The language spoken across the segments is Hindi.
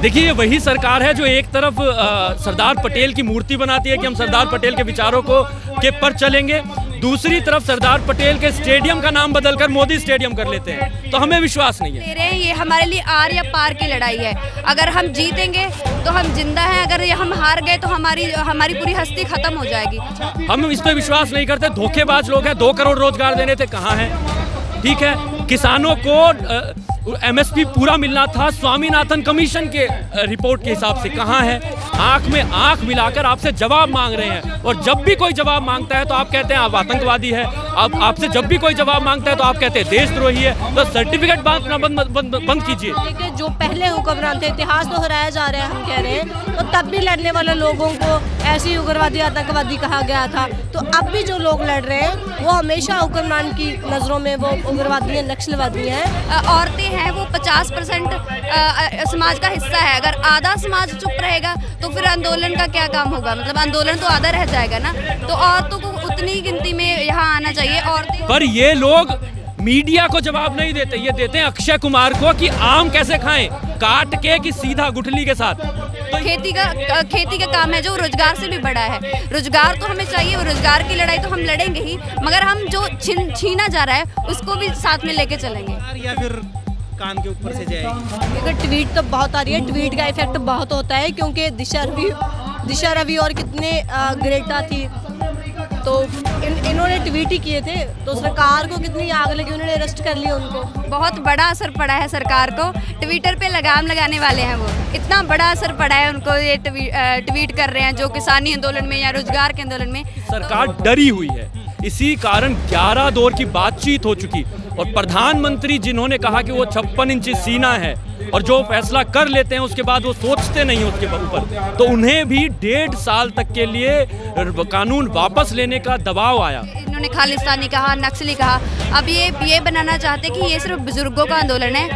देखिए, ये वही सरकार है जो एक तरफ सरदार पटेल की मूर्ति बनाती है कि हम सरदार पटेल के विचारों के पर चलेंगे, दूसरी तरफ सरदार पटेल के स्टेडियम का नाम बदलकर मोदी स्टेडियम कर लेते हैं। तो हमें विश्वास नहीं है। ले रहे हैं, ये हमारे लिए आर या पार की लड़ाई है। अगर हम जीतेंगे तो हम जिंदा हैं, अगर ये हम हार गए तो हमारी पूरी हस्ती खत्म हो जाएगी। हम इस पर विश्वास नहीं करते। धोखेबाज लोग हैं। 2 करोड़ रोजगार देने थे, कहाँ हैं? ठीक है, किसानों को MSP पूरा मिलना था स्वामीनाथन कमीशन के रिपोर्ट के हिसाब से, कहाँ है? आंख में आंख मिलाकर आपसे जवाब मांग रहे हैं। और जब भी कोई जवाब मांगता है तो आप कहते हैं आप आतंकवादी है। अब आपसे जब भी कोई जवाब मांगता है तो आप कहते हैं देशद्रोही है। तो सर्टिफिकेट बांटना बंद कीजिए। जो पहले हुक्मरान थे, इतिहास दोहराया जा रहा है, हम कह रहे हैं। तो तब भी लड़ने वाले लोगों को ऐसे उग्रवादी आतंकवादी कहा गया था। तो अब भी जो लोग लड़ रहे हैं वो हमेशा हुक्मरान की नज़रों में वो उग्रवादी हैं, नक्सलवादी हैं। औरतें हैं वो 50% समाज का हिस्सा है। अगर आधा समाज चुप रहेगा तो फिर आंदोलन का क्या काम होगा? मतलब आंदोलन तो आधा रह जाएगा ना। तो औरतों को उतनी गिनती में यहाँ आना चाहिए। औरतें पर ये लोग मीडिया को जवाब नहीं देते। ये देते हैं अक्षय कुमार को कि आम कैसे खाएं, काट के कि सीधा गुठली के साथ। तो खेती का काम है जो रोजगार से भी बड़ा है। रोजगार तो हमें चाहिए, वो रोजगार की लड़ाई तो हम लड़ेंगे ही, मगर हम जो छीना जा रहा है उसको भी साथ में लेके चलेंगे। या फिर कान के ऊपर से जाएगी? अगर ट्वीट तो बहुत आ रही है, ट्वीट का इफेक्ट बहुत होता है, क्योंकि दिशा रवि और कितने ग्रेटा थी, तो इन्होंने ट्वीट ही किए थे। तो सरकार को कितनी आग लगी, उन्होंने अरेस्ट कर लिया उनको। बहुत बड़ा असर पड़ा है सरकार को। ट्विटर पे लगाम लगाने वाले हैं वो। इतना बड़ा असर पड़ा है उनको, ये ट्वीट कर रहे हैं जो किसानी आंदोलन में या रोजगार के आंदोलन में। सरकार डरी हुई है। इसी कारण 11 दौर की बातचीत हो चुकी और प्रधानमंत्री जिन्होंने कहा कि वो 56 इंच सीना है और जो फैसला कर लेते हैं उसके बाद वो सोचते नहीं उसके ऊपर, तो उन्हें भी 1.5 साल तक के लिए कानून वापस लेने का दबाव आया। इन्होंने खालिस्तानी कहा, नक्सली कहा। अब ये बनाना चाहते कि ये सिर्फ बुजुर्गों का आंदोलन है,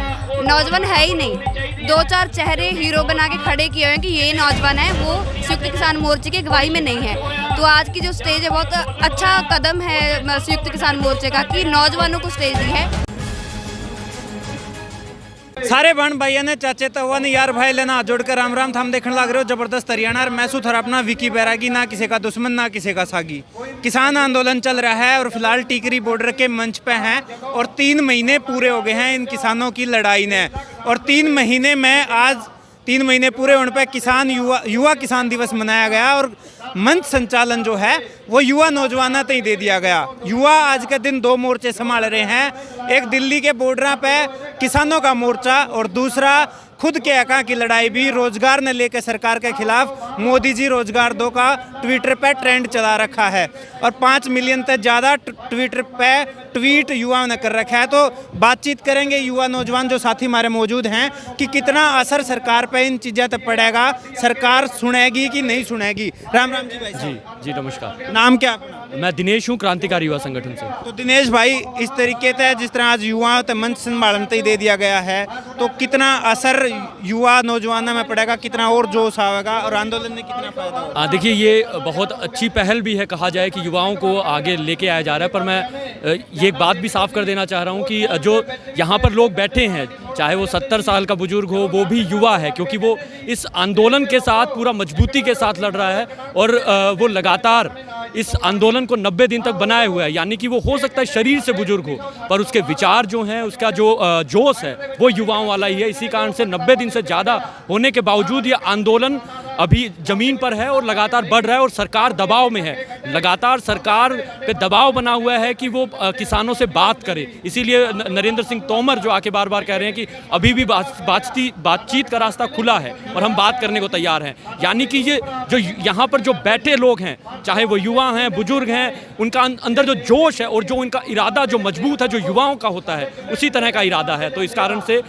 नौजवान है ही नहीं। 2-4 चेहरे हीरो बना के खड़े किए हुए हैं कि ये नौजवान है, वो संयुक्त किसान मोर्चे की अगुवाई में नहीं है। तो आज की जो स्टेज है बहुत अच्छा कदम है संयुक्त किसान मोर्चे का कि नौजवानों को स्टेज दी है। सारे बहन भाइयों ने चाचे तवन यार भाई लेना जोड़कर राम राम थाम देखने लग रहे हो जबरदस्त हरियाणा। और मैं सुथर अपना विकी बैरागी, ना किसी का दुश्मन ना किसी का सागी। किसान आंदोलन चल रहा है और फिलहाल टिकरी बॉर्डर के मंच पे हैं और 3 महीने पूरे हो गए हैं इन किसानों की लड़ाई ने। और 3 महीने में आज 3 महीने पूरे होने पर किसान युवा किसान दिवस मनाया गया और मंच संचालन जो है वो युवा नौजवानों तक ही दे दिया गया। युवा आज के दिन 2 मोर्चे संभाल रहे हैं, एक दिल्ली के बॉर्डर पे किसानों का मोर्चा और दूसरा खुद के हकों की लड़ाई भी रोजगार ने लेकर सरकार के खिलाफ। मोदी जी रोजगार दो का ट्विटर पे ट्रेंड चला रखा है और 5 मिलियन से ज़्यादा ट्विटर पे ट्वीट युवाओं ने कर रखा है। तो बातचीत करेंगे युवा नौजवान जो साथी हमारे मौजूद हैं कि कितना असर सरकार पे इन चीज़ों तक पड़ेगा, सरकार सुनेगी कि नहीं सुनेगी। राम राम जी भाई। जी नमस्कार। नाम क्या अपना? मैं दिनेश हूँ, क्रांतिकारी युवा संगठन से। तो दिनेश भाई, इस तरीके से जिस तरह आज युवाओं तक मंच संभालते ही दे दिया गया है, तो कितना असर युवा नौजवानों में पड़ेगा, कितना और जोश आएगा और आंदोलन में कितना फायदा होगा? देखिए, ये बहुत अच्छी पहल भी है, कहा जाए कि युवाओं को आगे लेके आया जा रहा है। पर मैं ये एक बात भी साफ कर देना चाह रहा हूँ कि जो यहाँ पर लोग बैठे हैं, चाहे वो 70 साल का बुजुर्ग हो, वो भी युवा है, क्योंकि वो इस आंदोलन के साथ पूरा मजबूती के साथ लड़ रहा है और वो लगातार इस आंदोलन को 90 दिन तक बनाए हुए है। यानी कि वो हो सकता है शरीर से बुजुर्ग हो, पर उसके विचार जो हैं, उसका जो जोश है वो युवाओं वाला ही है। इसी कारण से 90 दिन से ज़्यादा होने के बावजूद ये आंदोलन अभी ज़मीन पर है और लगातार बढ़ रहा है और सरकार दबाव में है। लगातार सरकार पे दबाव बना हुआ है कि वो किसानों से बात करे। इसीलिए नरेंद्र सिंह तोमर जो आके बार बार कह रहे हैं कि अभी भी बातचीत का रास्ता खुला है और हम बात करने को तैयार हैं। यानी कि ये जो यहाँ पर जो बैठे लोग हैं, चाहे वो युवा हैं, बुजुर्ग हैं, उनका अंदर जो जोश है और जो उनका इरादा जो मजबूत है, जो युवाओं का होता है, उसी तरह का इरादा है। तो इस कारण से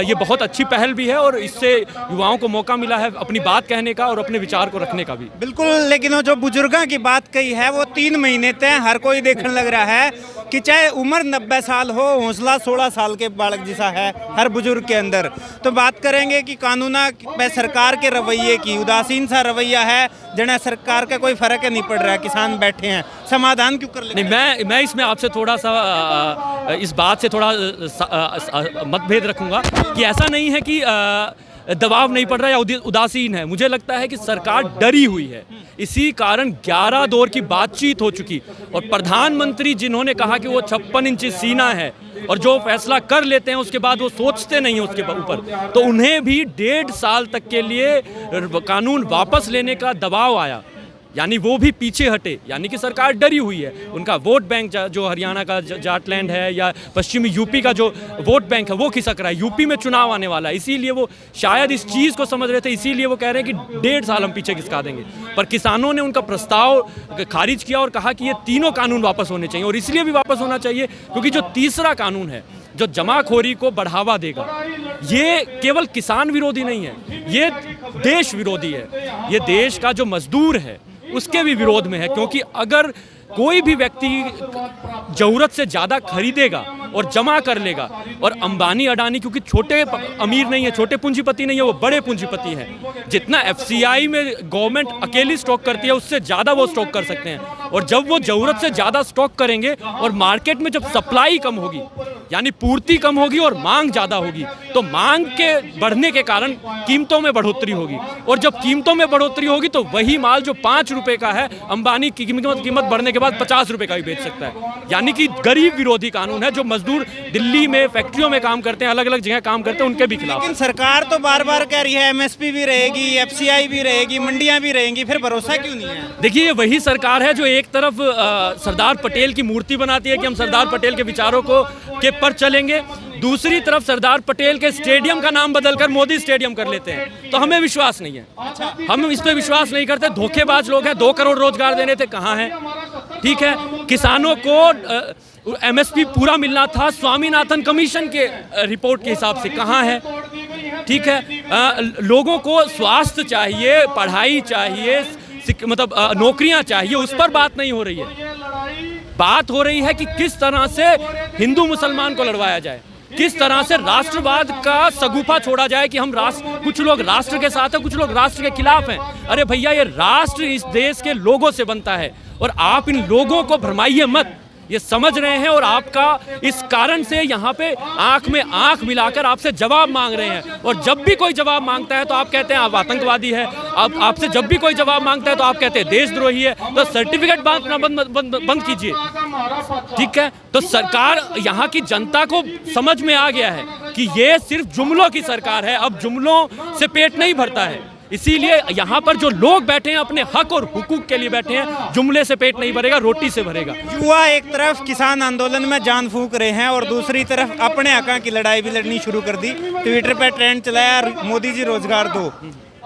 ये बहुत अच्छी पहल भी है और इससे युवाओं को मौका मिला है अपनी बात कहने का और अपने विचार को रखने का भी। बिल्कुल, लेकिन वो जो बुजुर्गों की बात कही है वो 3 महीने तक हर कोई देखने लग रहा है कि चाहे उम्र 90 साल हो, हौसला 16 साल के बालक जैसा है हर बुजुर्ग के अंदर। तो बात करेंगे कि कानूना पे सरकार के रवैये की, उदासीन सा रवैया है जिन्हें सरकार का कोई फर्क नहीं पड़ रहा है, किसान बैठे हैं, समाधान क्यों कर ले? नहीं, मैं इसमें आपसे थोड़ा सा इस बात से थोड़ा मतभेद रखूंगा कि ऐसा नहीं है कि दबाव नहीं पड़ रहा है या उदासीन है। मुझे लगता है कि सरकार डरी हुई है, इसी कारण 11 दौर की बातचीत हो चुकी और प्रधानमंत्री जिन्होंने कहा कि वो 56 इंच सीना है और जो फैसला कर लेते हैं उसके बाद वो सोचते नहीं हैं उसके ऊपर, तो उन्हें भी 1.5 साल तक के लिए कानून वापस लेने का दबाव आया, यानी वो भी पीछे हटे, यानी कि सरकार डरी हुई है। उनका वोट बैंक जो हरियाणा का जाटलैंड है या पश्चिमी यूपी का जो वोट बैंक है वो खिसक रहा है, यूपी में चुनाव आने वाला है, इसीलिए वो शायद इस चीज़ को समझ रहे थे, इसीलिए वो कह रहे हैं कि 1.5 साल हम पीछे खिसका देंगे। पर किसानों ने उनका प्रस्ताव खारिज किया और कहा कि ये तीनों कानून वापस होने चाहिए, और इसलिए भी वापस होना चाहिए क्योंकि जो तीसरा कानून है जो जमाखोरी को बढ़ावा देगा, ये केवल किसान विरोधी नहीं है, ये देश विरोधी है, ये देश का जो मजदूर है उसके भी विरोध में है। क्योंकि अगर कोई भी व्यक्ति ज़रूरत से ज़्यादा खरीदेगा और जमा कर लेगा, और अंबानी अडानी क्योंकि छोटे अमीर नहीं है, छोटे पूंजीपति नहीं है, वो बड़े पूंजीपति हैं, जितना एफसीआई में गवर्नमेंट अकेली स्टॉक करती है उससे ज़्यादा वो स्टॉक कर सकते हैं। और जब वो ज़रूरत से ज़्यादा स्टॉक करेंगे और मार्केट में जब सप्लाई कम होगी, यानी पूर्ति कम होगी और मांग ज़्यादा होगी, तो मांग के बढ़ने के कारण कीमतों में बढ़ोतरी होगी, और जब कीमतों में बढ़ोतरी होगी तो वही माल जो 5 रुपये का है अंबानी की कीमत बढ़ने के बाद 50 रुपये का भी बेच सकता है। यानी कि गरीब विरोधी कानून है, जो मजदूर दिल्ली में फैक्ट्रियों में काम करते हैं, अलग अलग जगह काम करते हैं, उनके भी खिलाफ। लेकिन सरकार तो बार बार कह रही है एमएसपी भी रहेगी, एफसीआई भी रहेगी, मंडियां भी रहेंगी, फिर भरोसा क्यों नहीं है? देखिए, ये वही सरकार है जो एक तरफ सरदार पटेल की मूर्ति बनाती है कि हम सरदार पटेल के विचारों के पर चलेंगे, दूसरी तरफ सरदार पटेल के स्टेडियम का नाम बदलकर मोदी स्टेडियम कर लेते हैं। तो हमें विश्वास नहीं है, हम इस पे विश्वास नहीं करते। धोखेबाज लोग हैं, 2 करोड़ रोजगार देने थे, कहाँ हैं? ठीक है, किसानों को एमएसपी पूरा मिलना था स्वामीनाथन कमीशन के रिपोर्ट के हिसाब से, कहाँ है? ठीक है, लोगों को स्वास्थ्य चाहिए, पढ़ाई चाहिए, मतलब नौकरियां चाहिए, उस पर बात नहीं हो रही है। बात हो रही है कि किस तरह से हिंदू मुसलमान को लड़वाया जाए, किस तरह से राष्ट्रवाद का सगुफा छोड़ा जाए कि हम राष्ट्र, कुछ लोग राष्ट्र के साथ हैं, कुछ लोग राष्ट्र के खिलाफ हैं। अरे भैया, ये राष्ट्र इस देश के लोगों से बनता है और आप इन लोगों को भरमाइए मत, ये समझ रहे हैं। और आपका इस कारण से यहाँ पे आंख में आंख मिलाकर आपसे जवाब मांग रहे हैं, और जब भी कोई जवाब मांगता है तो आप कहते हैं आप आतंकवादी है, आपसे जब भी कोई जवाब मांगता है तो आप कहते हैं देशद्रोही है। तो सर्टिफिकेट बांटना बंद कीजिए, ठीक है? तो सरकार, यहाँ की जनता को समझ में आ गया है कि ये सिर्फ जुमलों की सरकार है, अब जुमलों से पेट नहीं भरता है। इसीलिए यहाँ पर जो लोग बैठे हैं अपने हक और हुकूक के लिए बैठे हैं, जुमले से पेट नहीं भरेगा, रोटी से भरेगा। युवा एक तरफ किसान आंदोलन में जान फूंक रहे हैं और दूसरी तरफ अपने हक की लड़ाई भी लड़नी शुरू कर दी। ट्विटर पर ट्रेंड चलाया मोदी जी रोजगार दो,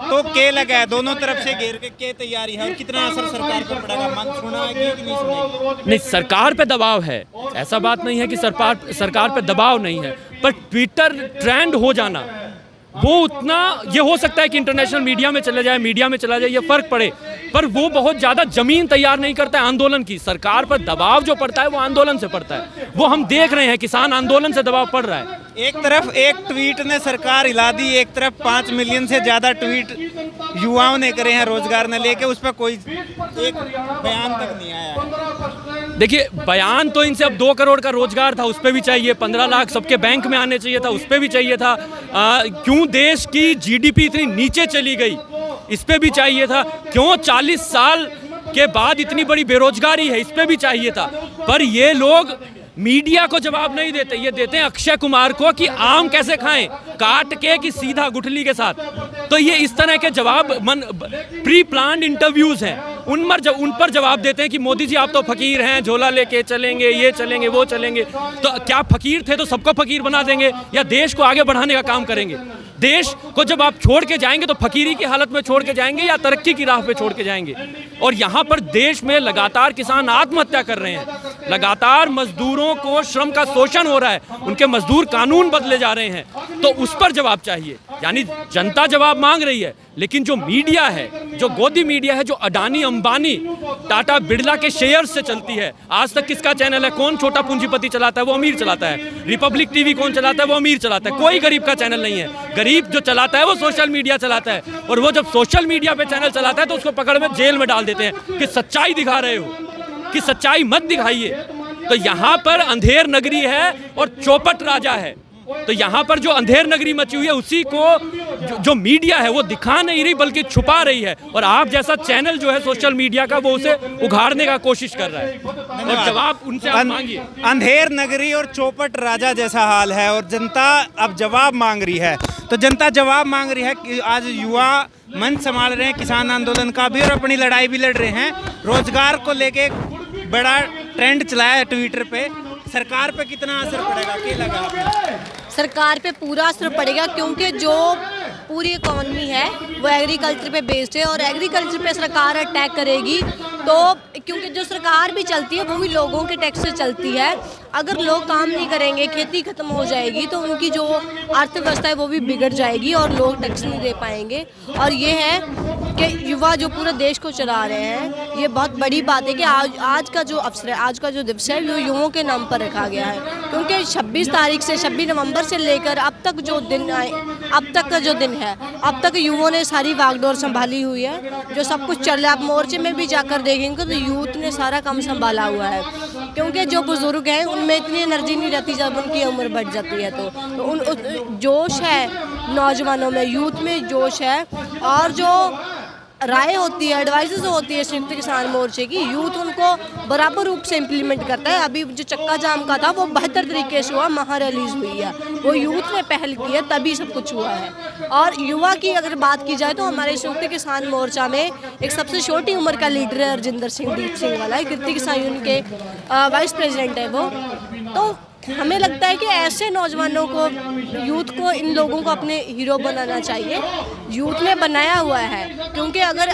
तो क्या लगा है दोनों तरफ से घेर के तैयारी है, और कितना असर सरकार पर पड़ेगा? मन सुना है कि नहीं सुना? नहीं, सरकार पे दबाव है, ऐसा बात नहीं है कि सरकार पे दबाव नहीं है, पर ट्विटर ट्रेंड हो जाना वो उतना, ये हो सकता है कि इंटरनेशनल मीडिया में चले जाए, मीडिया में चला जाए, ये फर्क पड़े, पर वो बहुत ज़्यादा जमीन तैयार नहीं करता है आंदोलन की। सरकार पर दबाव जो पड़ता है वो आंदोलन से पड़ता है, वो हम देख रहे हैं, किसान आंदोलन से दबाव पड़ रहा है। एक तरफ एक ट्वीट ने सरकार हिला दी, एक तरफ 5 मिलियन से ज़्यादा ट्वीट युवाओं ने करे हैं रोजगार न लेके, उस पर कोई एक बयान तक नहीं आया। देखिए, बयान तो इनसे अब 2 करोड़ का रोजगार था, उस पर भी चाहिए, 15 लाख सबके बैंक में आने चाहिए था, उस पर भी चाहिए था। क्यों देश की जीडीपी इतनी नीचे चली गई, इस पे भी चाहिए था। क्यों 40 साल के बाद इतनी बड़ी बेरोजगारी है, इस पे भी चाहिए था। पर ये लोग मीडिया को जवाब नहीं देते, ये देते हैं अक्षय कुमार को कि आम कैसे खाएं, काट के कि सीधा गुठली के साथ। तो ये इस तरह के जवाब प्री प्लान्ड इंटरव्यूज हैं, उन पर जवाब देते हैं कि मोदी जी आप तो फकीर हैं, झोला लेके चलेंगे, ये चलेंगे, वो चलेंगे। तो क्या फकीर थे तो सबको फकीर बना देंगे, या देश को आगे बढ़ाने का काम करेंगे? देश को जब आप छोड़ के जाएंगे तो फकीरी की हालत में छोड़ के जाएंगे या तरक्की की राह पे छोड़ के जाएंगे? और यहाँ पर देश में लगातार किसान आत्महत्या कर रहे हैं, लगातार मजदूरों को श्रम का शोषण हो रहा है, उनके मजदूर कानून बदले जा रहे हैं, तो उस पर जवाब चाहिए। यानी जनता जवाब मांग रही है, लेकिन जो मीडिया है, जो गोदी मीडिया है, जो अडानी अंबानी टाटा बिरला के शेयर से चलती है, आज तक किसका चैनल है? कौन छोटा पूंजीपति चलाता है? वो अमीर चलाता है। रिपब्लिक टीवी कौन चलाता है? वो अमीर चलाता है। कोई गरीब का चैनल नहीं है। गरीब जो चलाता है वो सोशल मीडिया चलाता है, और वो जब सोशल मीडिया पे चैनल चलाता है तो उसको पकड़ में जेल में डाल देते हैं कि सच्चाई दिखा रहे हो, कि सच्चाई मत दिखाइए। तो यहाँ पर अंधेर नगरी है और चौपट राजा है, तो यहाँ पर जो अंधेर नगरी मची हुई है उसी को जो मीडिया है वो दिखा नहीं रही बल्कि छुपा रही है, और आप जैसा चैनल जो है सोशल मीडिया का वो उसे उघाड़ने का कोशिश कर रहा है। और जवाब उनसे आप मांगिए। अंधेर नगरी और चौपट राजा जैसा हाल है और जनता अब जवाब मांग रही है। तो जनता जवाब मांग रही है कि आज युवा मंच संभाल रहे हैं किसान आंदोलन का भी और अपनी लड़ाई भी लड़ रहे हैं। रोजगार को लेके बड़ा ट्रेंड चलाया है ट्विटर पे। सरकार पे कितना असर पड़ेगा, क्या लगा आपको? सरकार पे पूरा असर पड़ेगा, क्योंकि जो पूरी इकॉनमी है वो एग्रीकल्चर पे बेस्ड है और एग्रीकल्चर पे सरकार अटैक करेगी तो क्योंकि जो सरकार भी चलती है वो भी लोगों के टैक्स से चलती है। अगर लोग काम नहीं करेंगे, खेती खत्म हो जाएगी तो उनकी जो अर्थव्यवस्था है वो भी बिगड़ जाएगी और लोग टैक्स नहीं दे पाएंगे। और ये है कि युवा जो पूरे देश को चला रहे हैं, ये बहुत बड़ी बात है कि आज का जो अवसर है, आज का जो दिवस है वो युवाओं के नाम पर रखा गया है। क्योंकि 26 तारीख से 26 नवंबर से लेकर अब तक जो दिन आए, अब तक का जो दिन है, अब तक युवाओं ने सारी वागडोर संभाली हुई है। जो सब कुछ चल रहा है, आप मोर्चे में भी जाकर देखेंगे तो यूथ ने सारा काम संभाला हुआ है। क्योंकि जो बुजुर्ग हैं उनमें इतनी एनर्जी नहीं रहती जब उनकी उम्र बढ़ जाती है, तो उन जोश है नौजवानों में, यूथ में जोश है। और जो राय होती है, एडवाइसेस होती है संयुक्त किसान मोर्चे की, यूथ उनको बराबर रूप से इम्प्लीमेंट करता है। अभी जो चक्का जाम का था वो बेहतर तरीके से हुआ, महा रिलीज हुई है, वो यूथ ने पहल की है तभी सब कुछ हुआ है। और युवा की अगर बात की जाए तो हमारे संयुक्त किसान मोर्चा में एक सबसे छोटी उम्र का लीडर है अरजिंदर सिंह दीप सिंह वाला, कृति किसान यूनियन के वाइस प्रेसिडेंट है वो। तो हमें लगता है कि ऐसे नौजवानों को, यूथ को, इन लोगों को अपने हीरो बनाना चाहिए। यूथ ने बनाया हुआ है, क्योंकि अगर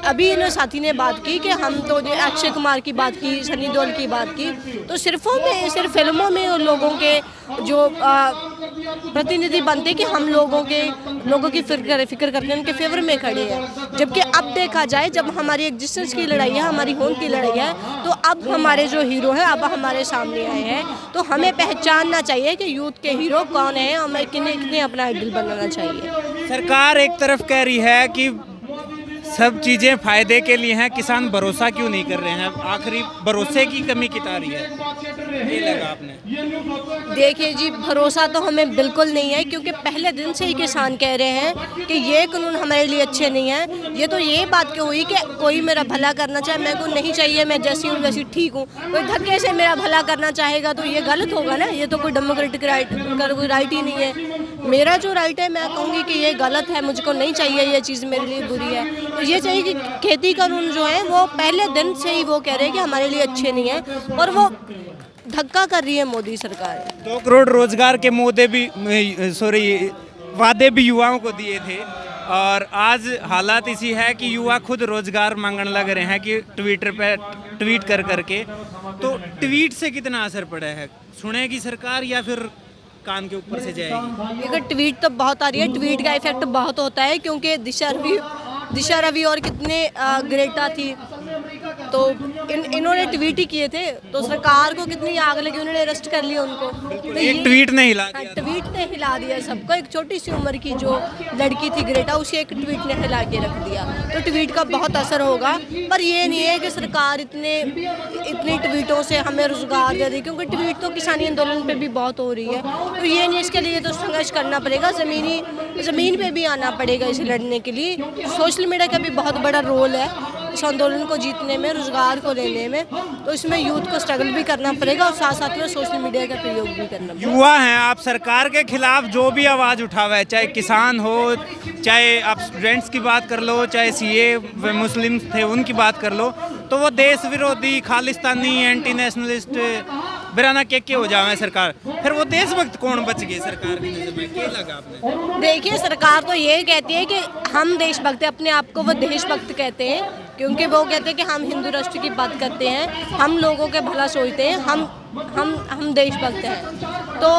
अभी इन साथी ने बात की कि हम तो अक्षय कुमार की बात की, सनी देओल की बात की, तो सिर्फ फिल्मों में उन लोगों के जो प्रतिनिधि बनते कि हम लोगों की फिक्र करते हैं, उनके फेवर में खड़े हैं। जबकि अब देखा जाए, जब हमारी एग्जिस्टेंस की लड़ाई है, हमारी होंद की लड़ाई है, तो अब हमारे जो हीरो हैं अब हमारे सामने आए हैं। तो हमें पहचानना चाहिए कि यूथ के हीरो कौन है, हमें किन्हें अपना आइडल बनाना चाहिए। सरकार एक तरफ कह रही है कि सब चीज़ें फ़ायदे के लिए हैं, किसान भरोसा क्यों नहीं कर रहे हैं? आखिरी भरोसे की कमी किता रही है, ये लगा आपने? देखिए जी, भरोसा तो हमें बिल्कुल नहीं है, क्योंकि पहले दिन से ही किसान कह रहे हैं कि ये कानून हमारे लिए अच्छे नहीं हैं। ये तो ये बात क्यों हुई कि कोई मेरा भला करना चाहे, मेरे को नहीं चाहिए, मैं जैसी हूँ वैसी ठीक हूँ। कोई धक्के से मेरा भला करना चाहेगा तो ये गलत होगा ना, ये तो कोई डेमोक्रेटिक राइट, उनका कोई राइट ही नहीं है। मेरा जो राइट है मैं कहूँगी कि ये गलत है, मुझको नहीं चाहिए, ये चीज़ मेरे लिए बुरी है। तो ये चाहिए कि खेती कानून जो है वो पहले दिन से ही वो कह रहे हैं कि हमारे लिए अच्छे नहीं है, और वो धक्का कर रही है मोदी सरकार। 2 करोड़ रोजगार के वादे भी युवाओं को दिए थे, और आज हालात इसी है कि युवा खुद रोजगार मांगने लग रहे हैं कि ट्विटर पे ट्वीट कर करके। तो ट्वीट से कितना असर पड़ा है, सुनेगी सरकार या फिर कान के ऊपर से जाएगी? देखो, ट्वीट तो बहुत आ रही है, ट्वीट का इफेक्ट बहुत होता है, क्योंकि दिशा रवि और कितने ग्रेटा थी, तो इन्होंने ट्वीट ही किए थे, तो सरकार को कितनी आग लगी, उन्होंने अरेस्ट कर लिया उनको। तो एक ट्वीट ने हिला दिया। ट्वीट ने हिला दिया सबको। एक छोटी सी उम्र की जो लड़की थी ग्रेटा, उसे एक ट्वीट ने हिला के रख दिया। तो ट्वीट का बहुत असर होगा, पर ये नहीं है कि सरकार इतने ट्वीटों से हमें रोजगार दे रही, क्योंकि ट्वीट तो किसानी आंदोलन पे भी बहुत हो रही है। तो ये नहीं, इसके लिए तो संघर्ष करना पड़ेगा, ज़मीन पे भी आना पड़ेगा इसे लड़ने के लिए। सोशल मीडिया का भी बहुत बड़ा रोल है इस आंदोलन को जीतने में, रोजगार को लेने में। तो इसमें यूथ को स्ट्रगल भी करना पड़ेगा और साथ साथ में सोशल मीडिया का प्रयोग भी करना पड़ेगा। युवा हैं आप, सरकार के खिलाफ जो भी आवाज़ उठावा है, चाहे किसान हो, चाहे आप स्टूडेंट्स की बात कर लो, चाहे सीए मुस्लिम थे उनकी बात कर लो, तो वो देश विरोधी, खालिस्तानी, एंटी नेशनलिस्ट बिराना के हो जावे सरकार। फिर वो देशभक्त कौन बच गए सरकार की नज़र में, क्या लगा आपने? देखिए, सरकार तो ये कहती है कि हम देशभक्त हैं, अपने आप को वो देशभक्त कहते हैं, क्योंकि वो कहते हैं कि हम हिंदू राष्ट्र की बात करते हैं, हम लोगों के भला सोचते हैं, हम देशभक्त हैं। तो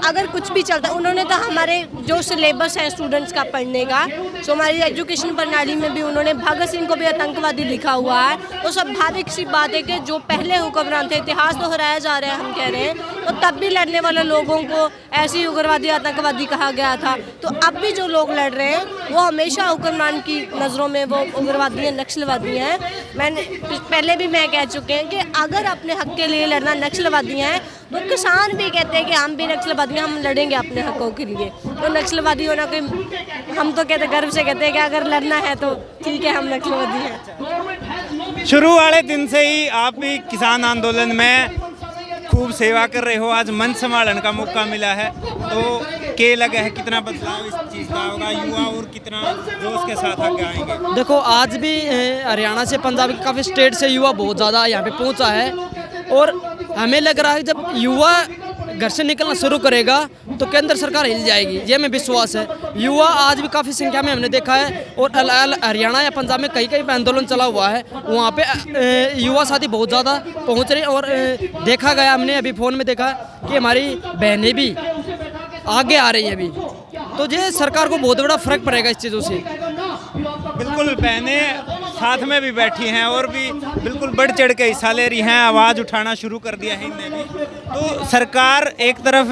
अगर कुछ भी चलता है, उन्होंने तो हमारे जो सिलेबस है स्टूडेंट्स का पढ़ने का, तो हमारी एजुकेशन प्रणाली में भी उन्होंने भगत सिंह को भी आतंकवादी लिखा हुआ है। तो स्वाभाविक सी बात है कि जो पहले हुक्मरान थे, इतिहास दोहराया जा रहा है, हम कह रहे हैं, तो तब भी लड़ने वाले लोगों को ऐसे ही उग्रवादी, आतंकवादी कहा गया था। तो अब भी जो लोग लड़ रहे हैं वो हमेशा हुक्मरान की नज़रों में वो उग्रवादी हैं, नक्सलवादी हैं। मैंने पहले भी मैं कह चुके हैं कि अगर अपने हक के लिए लड़ना नक्सलवादी हैं तो किसान भी कहते हैं कि हम भी नक्सलवादी हैं, हम लड़ेंगे अपने हकों के लिए। तो नक्सलवादी होना कोई, हम तो कहते गर्व से कहते हैं कि अगर लड़ना है तो ठीक है, हम नक्सलवादी हैं। शुरू वाले दिन से ही आप भी किसान आंदोलन में खूब सेवा कर रहे हो, आज मंच संभालने का मौका मिला है, तो क्या लगा है कितना बदलाव इस चीज़ का होगा, युवा और कितना जोश के साथ आगे आएंगे? देखो आज भी हरियाणा से, पंजाब के काफ़ी स्टेट से युवा बहुत ज़्यादा यहाँ पे पहुँचा है और हमें लग रहा है जब युवा घर से निकलना शुरू करेगा तो केंद्र सरकार हिल जाएगी, ये हमें विश्वास है। युवा आज भी काफ़ी संख्या में हमने देखा है और हरियाणा या पंजाब में कई कई आंदोलन चला हुआ है, वहाँ पे युवा साथी बहुत ज़्यादा पहुँच रहे और देखा गया, हमने अभी फ़ोन में देखा कि हमारी बहनें भी आगे आ रही हैं अभी, तो ये सरकार को बहुत बड़ा फर्क पड़ेगा इस चीज़ों से। बिल्कुल, बहनें साथ में भी बैठी हैं और भी बिल्कुल बढ़ चढ़ के हिस्सा ले रही हैं, आवाज़ उठाना शुरू कर दिया है इनने भी। तो सरकार एक तरफ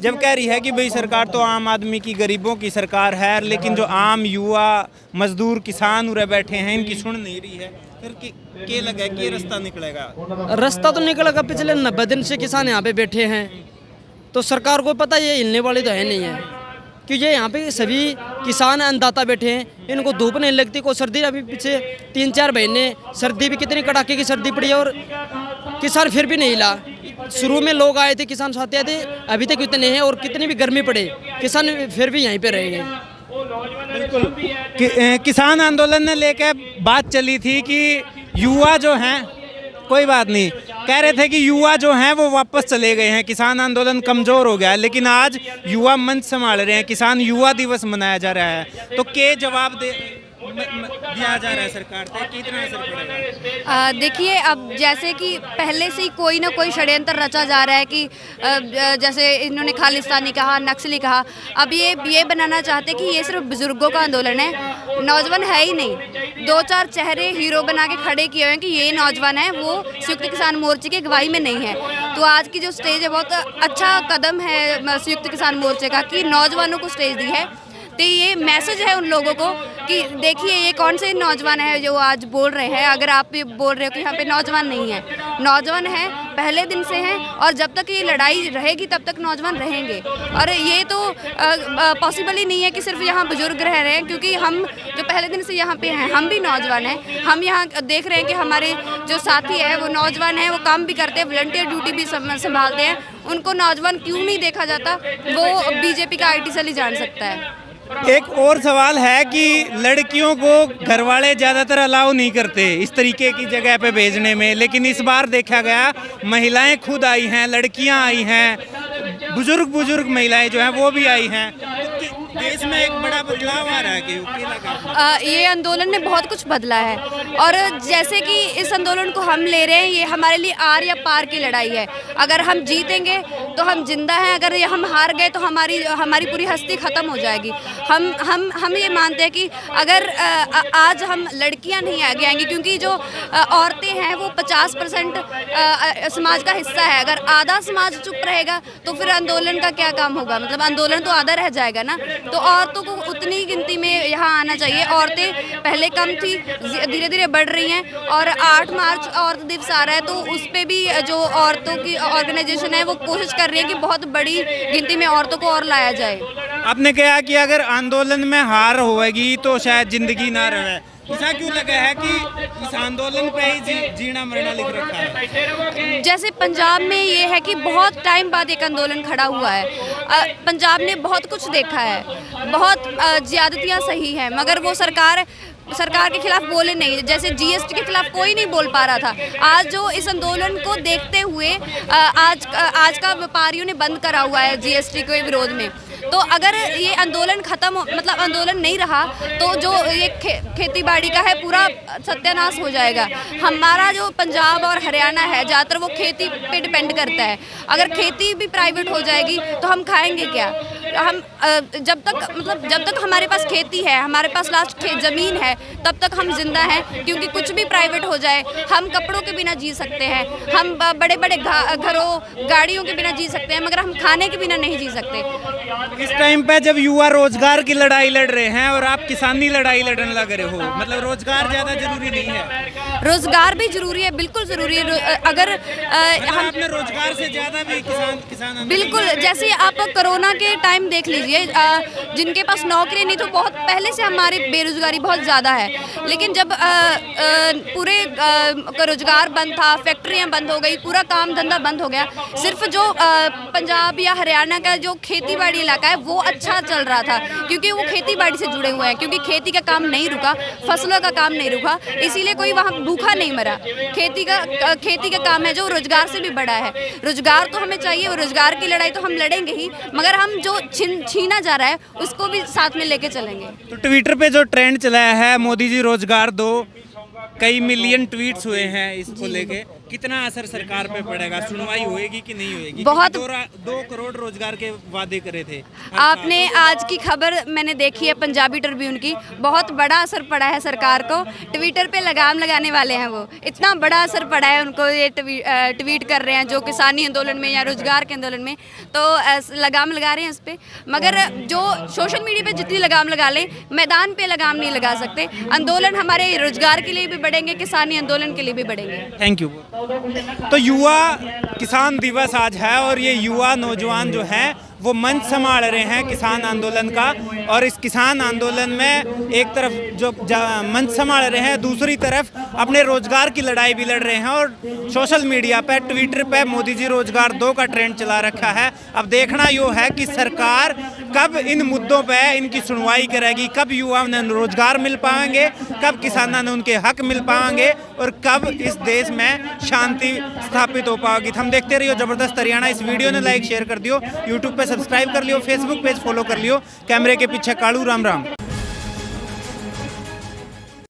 जब कह रही है कि भाई सरकार तो आम आदमी की, गरीबों की सरकार है, लेकिन जो आम युवा मजदूर किसान उरे बैठे हैं इनकी सुन नहीं रही है, फिर क्या लगा है कि ये रास्ता निकलेगा? रास्ता तो निकलेगा, पिछले 90 दिन से किसान यहाँ पे बैठे हैं, तो सरकार को पता ये हिलने वाली तो है नहीं है, क्योंकि यहाँ पे सभी किसान अन्नदाता बैठे हैं, इनको धूप नहीं लगती, कोई सर्दी, अभी पीछे 3-4 महीने सर्दी भी कितनी कड़ाके की सर्दी पड़ी है और किसान फिर भी नहीं हिला। शुरू में लोग आए थे, किसान साथी आए थे, अभी तक इतने हैं और कितनी भी गर्मी पड़े किसान फिर भी यहीं पे रहेंगे। बिल्कुल, किसान आंदोलन ने लेकर बात चली थी कि युवा जो हैं, कोई बात नहीं, कह रहे थे कि युवा जो हैं वो वापस चले गए हैं, किसान आंदोलन कमज़ोर हो गया है, लेकिन आज युवा मंच संभाल रहे हैं, किसान युवा दिवस मनाया जा रहा है, तो क्या जवाब दिया जा रहा है सरकार से, कितना असर पड़ेगा? देखिए, अब जैसे कि पहले से ही कोई ना कोई षड्यंत्र रचा जा रहा है कि जैसे इन्होंने खालिस्तानी कहा, नक्सली कहा, अब ये बनाना चाहते कि ये सिर्फ बुजुर्गों का आंदोलन है, नौजवान है ही नहीं। 2-4 चेहरे हीरो बना के खड़े किए हुए हैं कि ये नौजवान है, वो संयुक्त किसान मोर्चे की अगुवाई में नहीं है। तो आज की जो स्टेज है बहुत अच्छा कदम है संयुक्त किसान मोर्चे का कि नौजवानों को स्टेज दी है। तो ये मैसेज है उन लोगों को कि देखिए ये कौन से नौजवान है जो आज बोल रहे हैं। अगर आप ये बोल रहे हो कि यहाँ पे नौजवान नहीं है, नौजवान है, पहले दिन से हैं और जब तक ये लड़ाई रहेगी तब तक नौजवान रहेंगे। और ये तो पॉसिबल ही नहीं है कि सिर्फ यहाँ बुजुर्ग रह रहे हैं, क्योंकि हम जो पहले दिन से यहाँ पे हैं हम भी नौजवान हैं। हम यहाँ देख रहे हैं कि हमारे जो साथी है वो नौजवान हैं, वो काम भी करते हैं, वॉलंटियर ड्यूटी भी संभालते हैं। उनको नौजवान क्यों नहीं देखा जाता, वो बीजेपी का IT सेल ही जान सकता है। एक और सवाल है कि लड़कियों को घर वाले ज़्यादातर अलाउ नहीं करते इस तरीके की जगह पे भेजने में, लेकिन इस बार देखा गया महिलाएं खुद आई हैं, लड़कियां आई हैं, बुजुर्ग महिलाएं जो हैं वो भी आई हैं। तो देश में एक बड़ा बदलाव आ रहा है कि ये आंदोलन ने बहुत कुछ बदला है और जैसे कि इस आंदोलन को हम ले रहे हैं, ये हमारे लिए आर या पार की लड़ाई है। अगर हम जीतेंगे तो हम जिंदा हैं, अगर ये हम हार गए तो हमारी पूरी हस्ती ख़त्म हो जाएगी। हम ये मानते हैं कि अगर आज हम लड़कियां नहीं आगे आएंगी, क्योंकि जो औरतें हैं वो 50% समाज का हिस्सा है। अगर आधा समाज चुप रहेगा तो फिर आंदोलन का क्या काम होगा, मतलब आंदोलन तो आधा रह जाएगा ना। तो औरतों को उतनी गिनती में यहाँ आना चाहिए। औरतें पहले कम थी, धीरे धीरे बढ़ रही हैं और 8 मार्च औरत दिवस आ रहा है, तो उस पर भी जो औरतों की ऑर्गेनाइजेशन है वो कोशिश कर रही है कि बहुत बड़ी गिनती में औरतों को और लाया जाए। आपने कहा कि अगर आंदोलन में हार होगी तो शायद जिंदगी ना रहे, ऐसा क्यों लगा है कि इस आंदोलन पे ही जीना मरना लिख रखा है? जैसे पंजाब में ये है कि बहुत टाइम बाद एक आंदोलन खड़ा हुआ है। पंजाब ने बहुत कुछ देखा है, बहुत ज्यादतियाँ सही हैं, मगर वो सरकार के खिलाफ बोले नहीं। जैसे GST के खिलाफ कोई नहीं बोल पा रहा था, आज जो इस आंदोलन को देखते हुए आज का व्यापारियों ने बंद करा हुआ है GST के विरोध में। तो अगर ये आंदोलन खत्म, मतलब आंदोलन नहीं रहा, तो जो ये खेती बाड़ी का है पूरा सत्यानाश हो जाएगा। हमारा जो पंजाब और हरियाणा है ज़्यादातर वो खेती पे डिपेंड करता है। अगर खेती भी प्राइवेट हो जाएगी तो हम खाएंगे क्या? हम जब तक हमारे पास खेती है, हमारे पास लास्ट ज़मीन है, तब तक हम जिंदा हैं। क्योंकि कुछ भी प्राइवेट हो जाए, हम कपड़ों के बिना जी सकते हैं, हम बड़े बड़े घरों गाड़ियों के बिना जी सकते हैं, मगर हम खाने के बिना नहीं जी सकते। इस टाइम पे जब युवा रोजगार की लड़ाई लड़ रहे हैं और आप किसानी लड़ाई लड़ने लग रहे हो, मतलब रोजगार ज्यादा जरूरी नहीं है? रोजगार भी जरूरी है, बिल्कुल जरूरी है। अगर हम अपने रोजगार से ज्यादा भी किसान बिल्कुल, जैसे आप कोरोना के टाइम देख लीजिए, जिनके पास नौकरी नहीं, तो बहुत पहले से हमारी बेरोजगारी बहुत ज़्यादा है। लेकिन जब पूरे रोजगार बंद था, फैक्ट्रियां बंद हो गई, पूरा काम धंधा बंद हो गया, सिर्फ जो पंजाब या हरियाणा का जो खेती बाड़ी इलाका है वो अच्छा चल रहा था, क्योंकि वो खेती बाड़ी से जुड़े हुए हैं। क्योंकि खेती का काम नहीं रुका, फसलों का काम नहीं रुका, इसीलिए कोई वहाँ भूखा नहीं मरा। खेती का काम है जो रोजगार से भी बड़ा है। रोजगार तो हमें चाहिए, वो रोजगार की लड़ाई तो हम लड़ेंगे ही, मगर हम जो छीना जा रहा है उसको भी साथ में लेके चलेंगे। तो ट्विटर पे जो ट्रेंड चलाया है मोदी जी रोजगार दो, कई मिलियन ट्वीट्स हुए हैं इसको लेके, कितना असर सरकार पे पड़ेगा? सुनवाई होएगी कि नहीं होएगी? बहुत 2 करोड़ रोजगार के वादे करे थे आपने। आज की खबर मैंने देखी है पंजाबी ट्रिब्यून की, बहुत बड़ा असर पड़ा है सरकार को। ट्विटर पे लगाम लगाने वाले हैं वो, इतना बड़ा असर पड़ा है उनको, ये ट्वीट कर रहे हैं जो किसानी आंदोलन में या रोजगार के आंदोलन में, तो लगाम लगा रहे हैं इस पर। मगर जो सोशल मीडिया पे जितनी लगाम लगा लें, मैदान पे लगाम नहीं लगा सकते। आंदोलन हमारे रोजगार के लिए भी बढ़ेंगे, किसानी आंदोलन के लिए भी बढ़ेंगे। Thank you. तो युवा किसान दिवस आज है और ये युवा नौजवान जो हैं वो मंच संभाल रहे हैं किसान आंदोलन का, और इस किसान आंदोलन में एक तरफ जो मंच संभाल रहे हैं, दूसरी तरफ अपने रोजगार की लड़ाई भी लड़ रहे हैं। और सोशल मीडिया पे, ट्विटर पे मोदी जी रोजगार दो का ट्रेंड चला रखा है। अब देखना यो है कि सरकार कब इन मुद्दों पे इनकी सुनवाई करेगी, कब युवाओं ने रोजगार मिल पाएंगे, कब किसानों ने उनके हक मिल पाएंगे, और कब इस देश में शांति स्थापित हो पाएगी। हम देखते रहिए जबरदस्त हरियाणा। इस वीडियो ने लाइक शेयर कर दियो, यूट्यूब पे सब्सक्राइब कर लियो, फेसबुक पेज फॉलो कर लियो। कैमरे के पीछे कालू, राम राम।